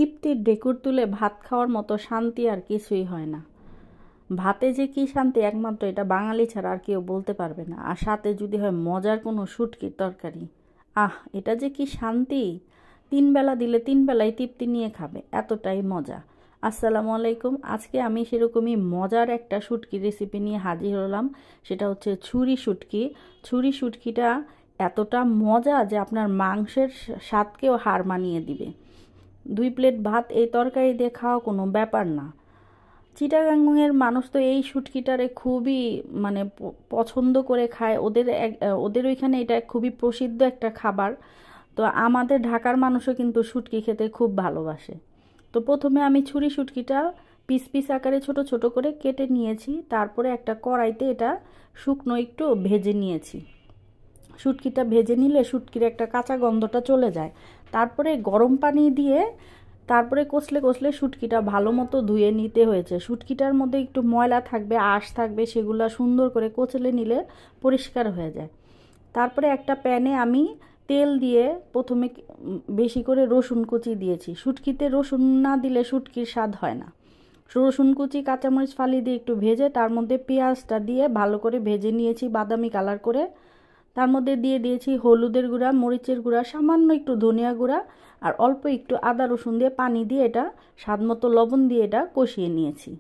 তৃপ্তির ঢেকুর তুলে ভাত খাওয়ার মতো শান্তি আর কিছুই হয় না। ভাতে যে কি শান্তি একমাত্র এটা বাঙালি ছাড়া আর কেউ বলতে পারবে না। আর সাথে যদি হয় মজার কোনো শুটকির তরকারি, এটা যে কি শান্তি! 3 বেলা দিলে 3 বেলায় তৃপ্তি নিয়ে খাবে, এতটাই মজা। আসসালামু আলাইকুম। আজকে আমি সেরকমই মজার একটা শুটকি রেসিপি নিয়ে হাজির হলাম। সেটা হচ্ছে ছুরি শুটকি। ছুরি শুটকিটা এতটা মজা যে আপনার মাংসের স্বাদকেও হার মানিয়ে দিবে। 2 প্লেট ভাত এই তরকারি দিয়ে খাওয়া কোনো ব্যাপার না। চিটাগাংয়ের মানুষ তো এই শুটকিটারে খুবই পছন্দ করে খায়। ওদের ওইখানে এটা খুবই প্রসিদ্ধ একটা খাবার। তো আমাদের ঢাকার মানুষও কিন্তু শুটকি খেতে খুব ভালোবাসে। তো প্রথমে আমি ছুরি শুটকিটা পিস পিস আকারে ছোট ছোট করে কেটে নিয়েছি। তারপরে একটা কড়াইতে এটা শুকনো একটু ভেজে নিয়েছি। শুটকিটা ভেজে নিলে শুটকির একটা কাঁচা গন্ধটা চলে যায়। তারপরে গরম পানি দিয়ে তারপরে কষলে কষলে শুটকিটা ভালো মতো ধুয়ে নিতে হয়েছে। শুটকিটার মধ্যে একটু ময়লা থাকবে, আঁশ থাকবে, সেগুলো সুন্দর করে কচলে নিলে পরিষ্কার হয়ে যায়। তারপরে একটা প্যানে আমি তেল দিয়ে প্রথমে বেশি করে রসুন কুচি দিয়েছি। শুটকিতে রসুন না দিলে শুটকির স্বাদ হয় না। রসুন কুচি, কাঁচামরিচ ফালি দিয়ে একটু ভেজে তার মধ্যে পেঁয়াজটা দিয়ে ভালো করে ভেজে নিয়েছি বাদামি কালার করে। তার মধ্যে দিয়ে দিয়েছি হলুদের গুঁড়া, মরিচের গুঁড়া, সামান্য একটু ধনিয়া গুঁড়া আর অল্প একটু আদা রসুন দিয়ে পানি দিয়ে এটা স্বাদমতো লবণ দিয়ে এটা কষিয়ে নিয়েছি।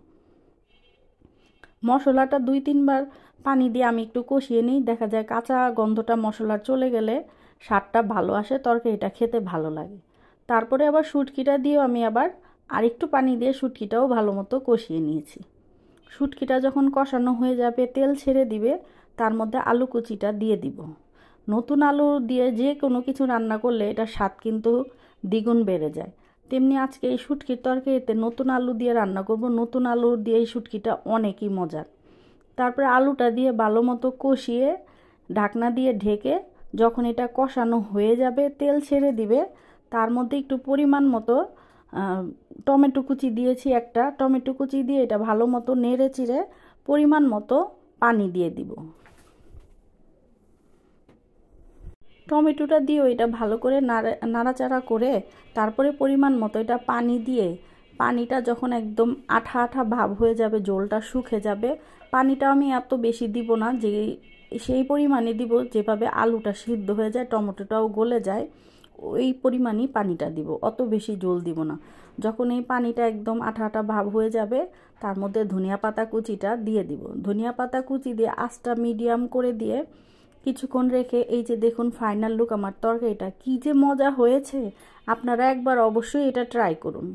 মশলাটা 2-3 বার পানি দিয়ে আমি একটু কষিয়ে নিই। দেখা যায় কাঁচা গন্ধটা মশলার চলে গেলে স্বাদটা ভালো আসে, তরকারিটা খেতে ভালো লাগে। তারপরে আবার শুটকিটা দিয়েও আমি আবার আরেকটু পানি দিয়ে শুটকিটাও ভালো মতো কষিয়ে নিয়েছি। শুটকিটা যখন কষানো হয়ে যাবে, তেল ছেড়ে দিবে, তার মধ্যে আলু কুচিটা দিয়ে দিব। নতুন আলু দিয়ে যে কোনো কিছু রান্না করলে এটা স্বাদ কিন্তু দ্বিগুণ বেড়ে যায়। তেমনি আজকে এই শুটকির তরকারিতে নতুন আলু দিয়ে রান্না করব। নতুন আলু দিয়ে এই শুটকিটা অনেকই মজার। তারপরে আলুটা দিয়ে ভালো মতো কষিয়ে ঢাকনা দিয়ে ঢেকে যখন এটা কষানো হয়ে যাবে, তেল ছেড়ে দিবে, তার মধ্যে একটু পরিমাণ মতো টমেটো কুচি দিয়েছি। একটা টমেটো কুচি দিয়ে এটা ভালো মতো নেড়ে চিড়ে পরিমাণ মতো পানি দিয়ে দিব। টমেটোটা দিয়েও এটা ভালো করে নাড়াচাড়া করে তারপরে পরিমাণ মতো এটা পানি দিয়ে, পানিটা যখন একদম আঠা আঠা ভাব হয়ে যাবে, জলটা শুকে যাবে, পানিটা আমি এত বেশি দিব না, যে সেই পরিমাণে দিব যেভাবে আলুটা সিদ্ধ হয়ে যায়, টমেটোটাও গলে যায়, ওই পরিমাণই পানিটা দিব, অত বেশি জল দিব না। যখন এই পানিটা একদম আঠা আঠা ভাব হয়ে যাবে, তার মধ্যে ধনিয়া পাতা কুচিটা দিয়ে দিব। ধনিয়া পাতা কুচি দিয়ে আঁচটা মিডিয়াম করে দিয়ে কিছুক্ষণ রেখে এই যে দেখুন ফাইনাল লুক আমার তরকারিটা কি যে মজা হয়েছে। আপনারা একবার অবশ্যই এটা ট্রাই করুন।